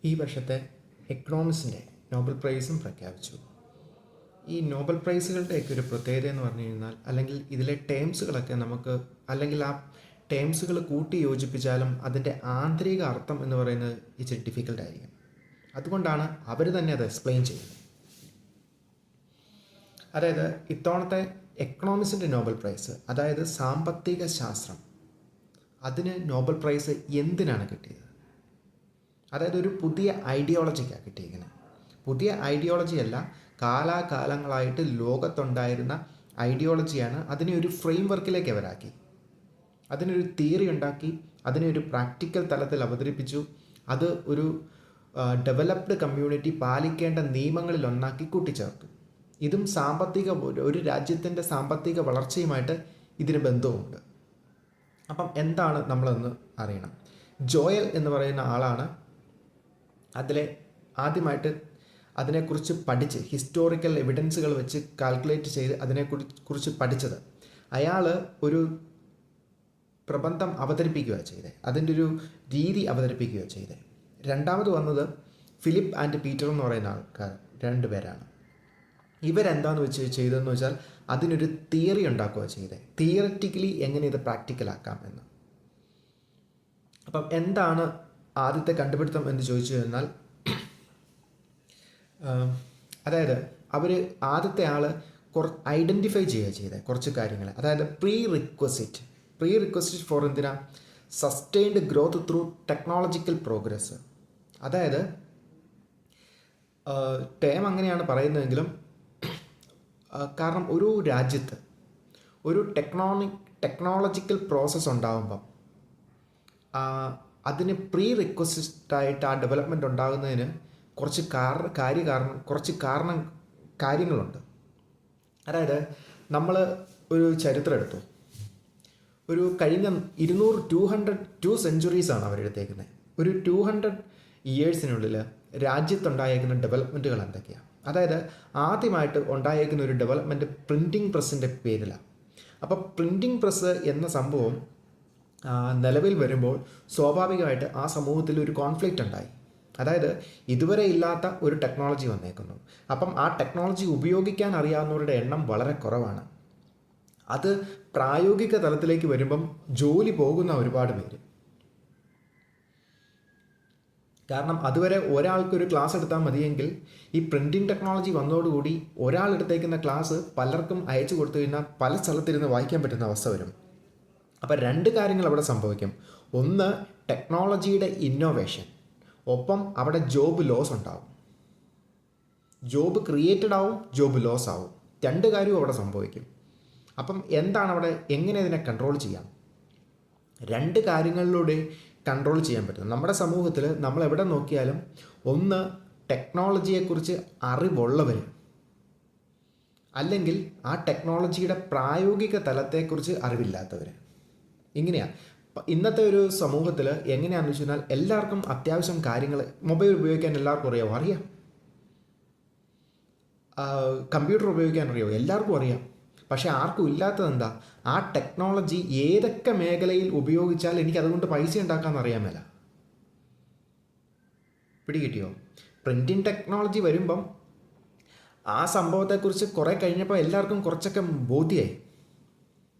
ഈ വർഷത്തെ എക്കണോമിക്സിൻ്റെ നോബൽ പ്രൈസും പ്രഖ്യാപിച്ചു. ഈ നോബൽ പ്രൈസുകളുടെയൊക്കെ ഒരു പ്രത്യേകത എന്ന് പറഞ്ഞു കഴിഞ്ഞാൽ, അല്ലെങ്കിൽ ഇതിലെ ടേംസുകളൊക്കെ നമുക്ക്, അല്ലെങ്കിൽ ആ ടേംസുകൾ കൂട്ടി യോജിപ്പിച്ചാലും അതിൻ്റെ ആന്തരിക അർത്ഥം എന്ന് പറയുന്നത് ഇച്ചിരി ഡിഫിക്കൽട്ടായിരിക്കും. അതുകൊണ്ടാണ് അവർ തന്നെ അത് എക്സ്പ്ലെയിൻ ചെയ്യുന്നത്. അതായത് ഇത്തവണത്തെ എക്കണോമിക്സിൻ്റെ നോബൽ പ്രൈസ്, അതായത് സാമ്പത്തിക ശാസ്ത്രം, അതിന് നോബൽ പ്രൈസ് എന്തിനാണ് കിട്ടിയത്? അതായത് ഒരു പുതിയ ഐഡിയോളജിക്കാണ് കിട്ടിയിരിക്കുന്നത്. പുതിയ ഐഡിയോളജിയല്ല, കാലാകാലങ്ങളായിട്ട് ലോകത്തുണ്ടായിരുന്ന ഐഡിയോളജിയാണ്. അതിനെ ഒരു ഫ്രെയിം വർക്കിലേക്ക് അവരാക്കി, അതിനൊരു തിയറി ഉണ്ടാക്കി, അതിനെ ഒരു പ്രാക്ടിക്കൽ തലത്തിൽ അവതരിപ്പിച്ചു. അത് ഒരു ഡെവലപ്ഡ് കമ്മ്യൂണിറ്റി പാലിക്കേണ്ട നിയമങ്ങളിൽ ഒന്നാക്കി കൂട്ടിച്ചേർത്തു. ഇതും ഒരു രാജ്യത്തിൻ്റെ സാമ്പത്തിക വളർച്ചയുമായിട്ട് ഇതിന് ബന്ധവുമുണ്ട്. അപ്പം എന്താണ് നമ്മളൊന്ന് അറിയണം. ജോയൽ എന്ന് പറയുന്ന ആളാണ് ആദ്യമായിട്ട് അതിനെക്കുറിച്ച് പഠിച്ച്, ഹിസ്റ്റോറിക്കൽ എവിഡൻസുകൾ വെച്ച് കാൽക്കുലേറ്റ് ചെയ്ത് അതിനെക്കുറിച്ച് പഠിച്ചത്. അയാൾ ഒരു പ്രബന്ധം അവതരിപ്പിക്കുകയാണ് ചെയ്തത്, അതിൻ്റെ ഒരു രീതി അവതരിപ്പിക്കുകയാണ് ചെയ്തത്. രണ്ടാമത് വന്നത് ഫിലിപ്പ് ആൻഡ് പീറ്റർ എന്ന് പറയുന്ന ആൾക്കാർ, രണ്ടുപേരാണ്. ഇവരെന്താണെന്ന് വെച്ച് ചെയ്തതെന്ന് വെച്ചാൽ അതിനൊരു തിയറി ഉണ്ടാക്കുകയാണ് ചെയ്തത്, തിയററ്റിക്കലി എങ്ങനെ ഇത് പ്രാക്ടിക്കലാക്കാം എന്ന്. അപ്പം എന്താണ് ആദ്യത്തെ കണ്ടുപിടുത്തം എന്ന് ചോദിച്ചു കഴിഞ്ഞാൽ, അതായത് ആദ്യത്തെ ആൾ ഐഡൻറ്റിഫൈ ചെയ്യുക ചെയ്തത് കുറച്ച് കാര്യങ്ങൾ. അതായത് പ്രീ റിക്വസിറ്റ് ഫോർ എന്തിനാ? Sustained growth through technological progress. അതായത് ടേം അങ്ങനെയാണ് പറയുന്നതെങ്കിലും, കാരണം ഒരു രാജ്യത്ത് ഒരു ടെക്നോളജിക്കൽ പ്രോസസ്സ് ഉണ്ടാകുമ്പം അതിന് പ്രീ റിക്വസിറ്റായിട്ട് ആ ഡെവലപ്മെൻറ്റ് ഉണ്ടാകുന്നതിന് കുറച്ച് കാര്യങ്ങളുണ്ട്. അതായത് നമ്മൾ ഒരു ചരിത്രം എടുത്തു, ഒരു കഴിഞ്ഞ 202 സെഞ്ച്വറീസാണ് അവരെടുത്തേക്കുന്നത്. ഒരു 200 ഇയേഴ്സിനുള്ളിൽ രാജ്യത്തുണ്ടായേക്കുന്ന ഡെവലപ്മെൻറ്റുകൾ എന്തൊക്കെയാണ്? അതായത് ആദ്യമായിട്ട് ഉണ്ടായേക്കുന്ന ഒരു ഡെവലപ്മെൻറ്റ് പ്രിൻറ്റിംഗ് പ്രസ്സിൻ്റെ പേരിലാണ്. അപ്പോൾ പ്രിൻറ്റിംഗ് പ്രസ് എന്ന സംഭവം നിലവിൽ വരുമ്പോൾ സ്വാഭാവികമായിട്ട് ആ സമൂഹത്തിൽ ഒരു കോൺഫ്ലിക്റ്റ് ഉണ്ടായി. അതായത് ഇതുവരെ ഇല്ലാത്ത ഒരു ടെക്നോളജി വന്നേക്കുന്നു. അപ്പം ആ ടെക്നോളജി ഉപയോഗിക്കാൻ അറിയാവുന്നവരുടെ എണ്ണം വളരെ കുറവാണ്. അത് പ്രായോഗിക തലത്തിലേക്ക് വരുമ്പം ജോലി പോകുന്ന ഒരുപാട് പേര്. കാരണം അതുവരെ ഒരാൾക്കൊരു ക്ലാസ് എടുത്താൽ മതിയെങ്കിൽ ഈ പ്രിൻറ്റിംഗ് ടെക്നോളജി വന്നതോടുകൂടി ഒരാൾ എടുത്തേക്കുന്ന ക്ലാസ് പലർക്കും അയച്ചു കൊടുത്തു കഴിഞ്ഞാൽ പല സ്ഥലത്തിരുന്ന് വായിക്കാൻ പറ്റുന്ന അവസ്ഥ വരും. അപ്പം രണ്ട് കാര്യങ്ങൾ അവിടെ സംഭവിക്കും. ഒന്ന്, ടെക്നോളജിയുടെ ഇന്നോവേഷൻ, ഒപ്പം അവിടെ ജോബ് ലോസ് ഉണ്ടാവും. ജോബ് ക്രിയേറ്റഡ് ആവും, ജോബ് ലോസ് ആവും. രണ്ട് കാര്യവും അവിടെ സംഭവിക്കും. അപ്പം എന്താണ് അവിടെ, എങ്ങനെ ഇതിനെ കൺട്രോൾ ചെയ്യാം? രണ്ട് കാര്യങ്ങളിലൂടെ കൺട്രോൾ ചെയ്യാൻ പറ്റും. നമ്മുടെ സമൂഹത്തിൽ നമ്മൾ എവിടെ നോക്കിയാലും ഒന്ന്, ടെക്നോളജിയെക്കുറിച്ച് അറിവുള്ളവർ, അല്ലെങ്കിൽ ആ ടെക്നോളജിയുടെ പ്രായോഗിക തലത്തെക്കുറിച്ച് അറിവില്ലാത്തവർ. ഇങ്ങനെയാണ് ഇന്നത്തെ ഒരു സമൂഹത്തിൽ. എങ്ങനെയാണെന്ന് വെച്ച് കഴിഞ്ഞാൽ എല്ലാവർക്കും അത്യാവശ്യം കാര്യങ്ങൾ, മൊബൈൽ ഉപയോഗിക്കാൻ എല്ലാവർക്കും അറിയാം, കമ്പ്യൂട്ടർ ഉപയോഗിക്കാൻ അറിയാമോ, എല്ലാവർക്കും അറിയാം. പക്ഷേ ആർക്കും ഇല്ലാത്തത് എന്താ? ആ ടെക്നോളജി ഏതൊക്കെ മേഖലയിൽ ഉപയോഗിച്ചാൽ എനിക്ക് അതുകൊണ്ട് പൈസ ഉണ്ടാക്കാമെന്ന് അറിയാൻ മേല. പിടികിട്ടിയോ? പ്രിൻറ്റിംഗ് ടെക്നോളജി വരുമ്പം ആ സംഭവത്തെക്കുറിച്ച് കുറേ കഴിഞ്ഞപ്പോൾ എല്ലാവർക്കും കുറച്ചൊക്കെ ബോധ്യമായി,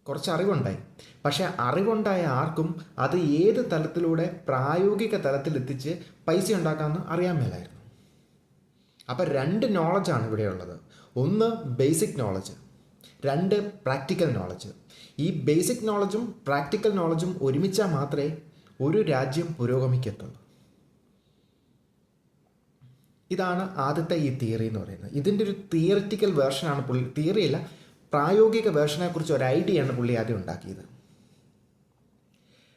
കുറച്ച് അറിവുണ്ടായി. പക്ഷേ അറിവുണ്ടായ ആർക്കും അത് ഏത് തലത്തിലൂടെ പ്രായോഗിക തലത്തിൽ എത്തിച്ച് പൈസ ഉണ്ടാക്കാമെന്ന് അറിയാൻ മേലായിരുന്നു. അപ്പം രണ്ട് നോളജാണ് ഇവിടെയുള്ളത്. ഒന്ന് ബേസിക് നോളജ്, രണ്ട് പ്രാക്ടിക്കൽ നോളജ്. ഈ ബേസിക് നോളജും പ്രാക്ടിക്കൽ നോളജും ഒരുമിച്ചാൽ മാത്രമേ ഒരു രാജ്യം പുരോഗമിക്കത്തുള്ളൂ. ഇതാണ് ആദ്യത്തെ ഈ തിയറി എന്ന് പറയുന്നത്. ഇതിൻ്റെ ഒരു തിയറിറ്റിക്കൽ വേർഷനാണ് തിയറിയല്ല, പ്രായോഗിക വേർഷനെക്കുറിച്ച് ഒരു ഐഡിയയാണ് പുള്ളി ആദ്യം ഉണ്ടാക്കിയത്.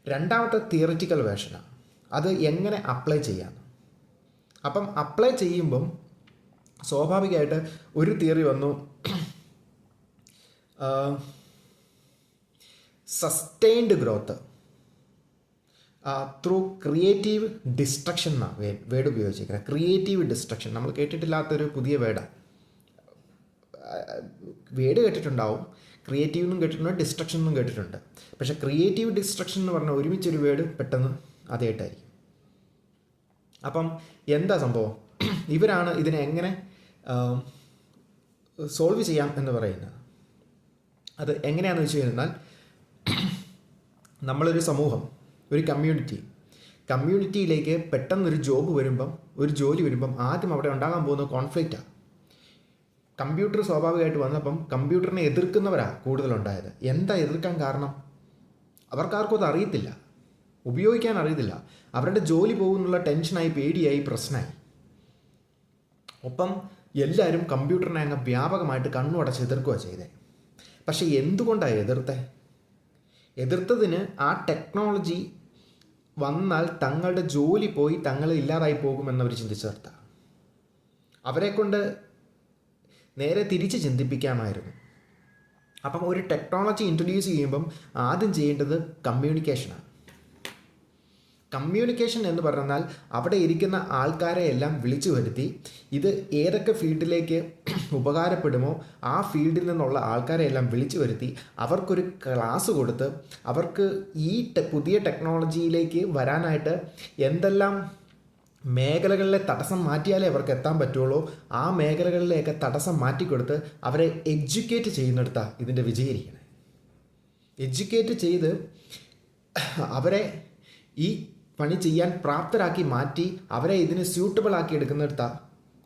രണ്ടാമത്തെ തിയറിറ്റിക്കൽ വേർഷനാണ്, അത് എങ്ങനെ അപ്ലൈ ചെയ്യാം. അപ്പം അപ്ലൈ ചെയ്യുമ്പം സ്വാഭാവികമായിട്ട് ഒരു തിയറി വന്നു, sustained growth through creative destruction എന്നാണ് വേർഡ് ഉപയോഗിച്ചിരിക്കുന്നത്. ക്രിയേറ്റീവ് ഡിസ്ട്രക്ഷൻ നമ്മൾ കേട്ടിട്ടില്ലാത്തൊരു പുതിയ വേർഡാണ്. വേർഡ് കേട്ടിട്ടുണ്ടാവും, ക്രിയേറ്റീവ് എന്നും കേട്ടിട്ടുണ്ട്, ഡിസ്ട്രക്ഷൻ എന്നും കേട്ടിട്ടുണ്ട്. പക്ഷേ ക്രിയേറ്റീവ് ഡിസ്ട്രക്ഷൻ എന്ന് പറഞ്ഞാൽ ഒരുമിച്ചൊരു വേർഡ് പെട്ടെന്ന് അതേട്ടായിരിക്കും. അപ്പം എന്താ സംഭവം, ഇവരാണ് ഇതിനെ എങ്ങനെ സോൾവ് ചെയ്യാം എന്ന് പറയുന്നത്. അത് എങ്ങനെയാണെന്ന് വെച്ച് കഴിഞ്ഞാൽ, നമ്മളൊരു സമൂഹം, ഒരു കമ്മ്യൂണിറ്റിയിലേക്ക് പെട്ടെന്നൊരു ഒരു ജോലി വരുമ്പം ആദ്യം അവിടെ ഉണ്ടാകാൻ പോകുന്ന കോൺഫ്ലിക്റ്റാണ്. കമ്പ്യൂട്ടർ സ്വാഭാവികമായിട്ട് വന്നപ്പം കമ്പ്യൂട്ടറിനെ എതിർക്കുന്നവരാണ് കൂടുതലുണ്ടായത്. എന്താ എതിർക്കാൻ കാരണം? അവർക്കാർക്കും അത് അറിയത്തില്ല, ഉപയോഗിക്കാൻ അറിയത്തില്ല. അവരുടെ ജോലി പോകുന്നുള്ള ടെൻഷനായി, പേടിയായി, പ്രശ്നമായി. ഒപ്പം എല്ലാവരും കമ്പ്യൂട്ടറിനെ അങ്ങ് വ്യാപകമായിട്ട് കണ്ണുടച്ച് എതിർക്കുക ചെയ്തേ. പക്ഷെ എന്തുകൊണ്ടാണ് എതിർത്തതിന് ആ ടെക്നോളജി വന്നാൽ തങ്ങളുടെ ജോലി പോയി തങ്ങൾ ഇല്ലാതായി പോകുമെന്നവർ ചിന്തിച്ചേർത്ത. അവരെ കൊണ്ട് നേരെ തിരിച്ച് ചിന്തിപ്പിക്കാമായിരുന്നു. അപ്പം ഒരു ടെക്നോളജി ഇൻട്രൊഡ്യൂസ് ചെയ്യുമ്പം ആദ്യം ചെയ്യേണ്ടത് കമ്മ്യൂണിക്കേഷനാണ്. കമ്മ്യൂണിക്കേഷൻ എന്ന് പറഞ്ഞാൽ അവിടെ ഇരിക്കുന്ന ആൾക്കാരെ എല്ലാം വിളിച്ചു വരുത്തി ഇത് ഏതൊക്കെ ഫീൽഡിലേക്ക് ഉപകാരപ്പെടുമോ ആ ഫീൽഡിൽ നിന്നുള്ള ആൾക്കാരെ എല്ലാം വിളിച്ചു വരുത്തി അവർക്കൊരു ക്ലാസ് കൊടുത്ത് അവർക്ക് ഈ പുതിയ ടെക്നോളജിയിലേക്ക് വരാനായിട്ട് എന്തെല്ലാം മേഖലകളിലെ തടസ്സം മാറ്റിയാലേ അവർക്ക് എത്താൻ പറ്റുള്ളൂ, ആ മേഖലകളിലേക്ക് തടസ്സം മാറ്റിക്കൊടുത്ത് അവരെ എഡ്യൂക്കേറ്റ് ചെയ്യുന്നിടത്താണ് ഇതിൻ്റെ വിജയിരിക്കണേ. എഡ്യൂക്കേറ്റ് ചെയ്ത് അവരെ ഈ പണി ചെയ്യാൻ പ്രാപ്തരാക്കി മാറ്റി അവരെ ഇതിന് സ്യൂട്ടബിൾ ആക്കി എടുക്കുന്നിടത്താണ്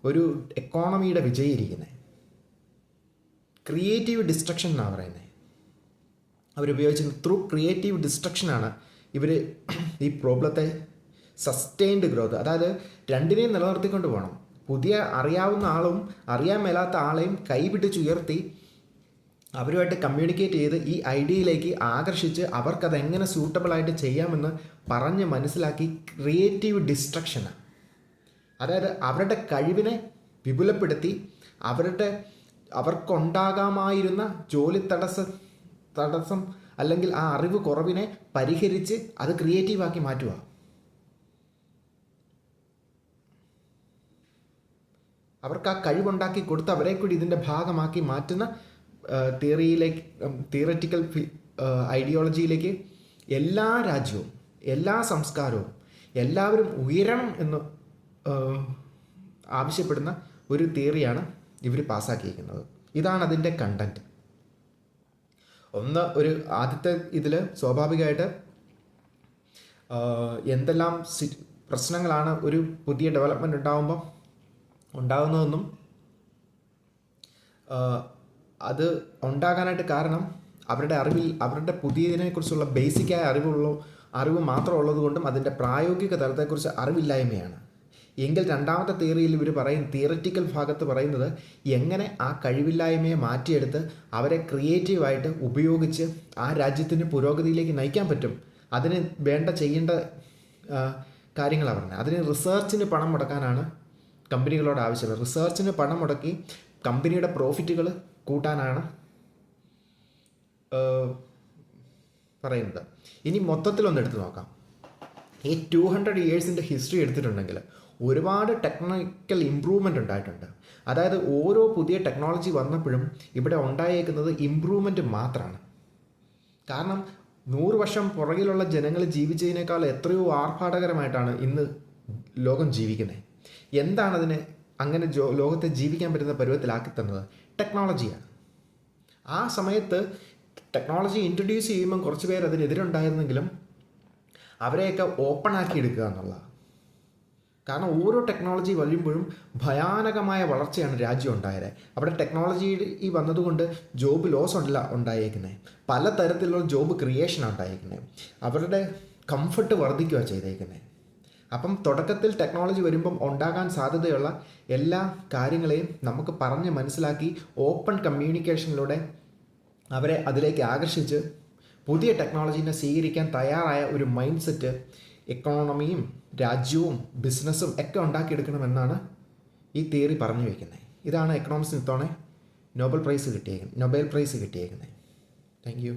ഒരു എക്കോണമിയുടെ വിജയിരിക്കുന്നത്. ക്രിയേറ്റീവ് ഡിസ്ട്രക്ഷൻ എന്നാണ് പറയുന്നത്. അവരുപയോഗിച്ചിരുന്ന ത്രൂ ക്രിയേറ്റീവ് ഡിസ്ട്രക്ഷനാണ് ഇവർ ഈ പ്രോബ്ലത്തെ സസ്റ്റെയിൻഡ് ഗ്രോത്ത്, അതായത് രണ്ടിനെയും നിലനിർത്തിക്കൊണ്ട് പോകണം. പുതിയ അറിയാവുന്ന ആളും അറിയാൻ മേലാത്ത ആളെയും കൈപിടിച്ചുയർത്തി അവരുമായിട്ട് കമ്മ്യൂണിക്കേറ്റ് ചെയ്ത് ഈ ഐഡിയയിലേക്ക് ആകർഷിച്ച് അവർക്കതെങ്ങനെ സൂട്ടബിളായിട്ട് ചെയ്യാമെന്ന് പറഞ്ഞ് മനസ്സിലാക്കി ക്രിയേറ്റീവ് ഡിസ്ട്രക്ഷനാണ്. അതായത് അവരുടെ കഴിവിനെ വിപുലപ്പെടുത്തി അവർക്കുണ്ടാകാമായിരുന്ന ജോലി തടസ്സം അല്ലെങ്കിൽ ആ അറിവ് കുറവിനെ പരിഹരിച്ച് അത് ക്രിയേറ്റീവാക്കി മാറ്റുക. അവർക്ക് ആ കഴിവുണ്ടാക്കി കൊടുത്ത് അവരെ കൂടി ഇതിൻ്റെ ഭാഗമാക്കി മാറ്റുന്ന തിയററ്റിക്കൽ ഐഡിയോളജിയിലേക്ക് എല്ലാ രാജ്യവും എല്ലാ സംസ്കാരവും എല്ലാവരും ഉയരണം എന്ന് ആവശ്യപ്പെടുന്ന ഒരു തിയറിയാണ് ഇവർ പാസ്സാക്കിയിരിക്കുന്നത്. ഇതാണ് അതിൻ്റെ കണ്ടൻറ്റ്. ഒരു ആദ്യത്തെ ഇതിൽ സ്വാഭാവികമായിട്ട് എന്തെല്ലാം പ്രശ്നങ്ങളാണ് ഒരു പുതിയ ഡെവലപ്മെൻറ്റ് ഉണ്ടാകുന്നതെന്നും അത് ഉണ്ടാകാനായിട്ട് കാരണം അവരുടെ പുതിയതിനെക്കുറിച്ചുള്ള ബേസിക്കായ അറിവ് മാത്രം ഉള്ളതുകൊണ്ടും അതിൻ്റെ പ്രായോഗിക തലത്തെക്കുറിച്ച് അറിവില്ലായ്മയാണ്. എങ്കിൽ രണ്ടാമത്തെ തിയറിയിൽ ഇവർ തിയററ്റിക്കൽ ഭാഗത്ത് പറയുന്നത് എങ്ങനെ ആ കഴിവില്ലായ്മയെ മാറ്റിയെടുത്ത് അവരെ ക്രിയേറ്റീവായിട്ട് ഉപയോഗിച്ച് ആ രാജ്യത്തിന് പുരോഗതിയിലേക്ക് നയിക്കാൻ പറ്റും, അതിന് ചെയ്യേണ്ട കാര്യങ്ങളാണ് പറഞ്ഞത്. അതിന് റിസർച്ചിന് പണം മുടക്കാനാണ് കമ്പനികളോട് ആവശ്യമുള്ളത്. റിസർച്ചിന് പണം മുടക്കി കമ്പനിയുടെ പ്രോഫിറ്റുകൾ കൂട്ടാനാണ് പറയുന്നത്. ഇനി മൊത്തത്തിലൊന്ന് എടുത്ത് നോക്കാം. ഈ 200 ഇയേഴ്സിൻ്റെ ഹിസ്റ്ററി എടുത്തിട്ടുണ്ടെങ്കിൽ ഒരുപാട് ടെക്നിക്കൽ ഇമ്പ്രൂവ്മെൻ്റ് ഉണ്ടായിട്ടുണ്ട്. അതായത് ഓരോ പുതിയ ടെക്നോളജി വന്നപ്പോഴും ഇവിടെ ഉണ്ടായേക്കുന്നത് ഇമ്പ്രൂവ്മെൻറ്റ് മാത്രമാണ്. കാരണം 100 വർഷം പുറകിലുള്ള ജനങ്ങൾ ജീവിച്ചതിനേക്കാൾ എത്രയോ ആർഭാടകരമായിട്ടാണ് ഇന്ന് ലോകം ജീവിക്കുന്നത്. എന്താണ് അതിന് അങ്ങനെ ലോകത്തെ ജീവിക്കാൻ പറ്റുന്ന പരുവത്തിലാക്കി തന്നത്? ടെക്നോളജിയാണ്. ആ സമയത്ത് ടെക്നോളജി ഇൻട്രൊഡ്യൂസ് ചെയ്യുമ്പം കുറച്ച് പേര് അതിനെതിരുണ്ടായിരുന്നെങ്കിലും അവരെയൊക്കെ ഓപ്പൺ ആക്കി എടുക്കുക എന്നുള്ളതാണ്. കാരണം ഓരോ ടെക്നോളജി വരുമ്പോഴും ഭയാനകമായ വളർച്ചയാണ് രാജ്യം ഉണ്ടായത്. അവിടെ ടെക്നോളജി വന്നതുകൊണ്ട് ജോബ് ലോസ് അല്ല ഉണ്ടായേക്കുന്നത്, പലതരത്തിലുള്ള ജോബ് ക്രിയേഷനാണ് ഉണ്ടായേക്കുന്നത്. അവരുടെ കംഫർട്ട് വർദ്ധിക്കുകയാണ് ചെയ്തേക്കുന്നത്. അപ്പം തുടക്കത്തിൽ ടെക്നോളജി വരുമ്പം ഉണ്ടാകാൻ സാധ്യതയുള്ള എല്ലാ കാര്യങ്ങളെയും നമുക്ക് പറഞ്ഞ് മനസ്സിലാക്കി ഓപ്പൺ കമ്മ്യൂണിക്കേഷനിലൂടെ അവരെ അതിലേക്ക് ആകർഷിച്ച് പുതിയ ടെക്നോളജീനെ സ്വീകരിക്കാൻ തയ്യാറായ ഒരു മൈൻഡ് സെറ്റ് എക്കോണമിയും രാജ്യവും ബിസിനസ്സും ഒക്കെ ഉണ്ടാക്കിയെടുക്കണമെന്നാണ് ഈ തിയറി പറഞ്ഞു വയ്ക്കുന്നത്. ഇതാണ് എക്കണോമിക്സിന് ഇത്തവണ നൊബേൽ പ്രൈസ് കിട്ടിയേക്കുന്നത്. Thank U.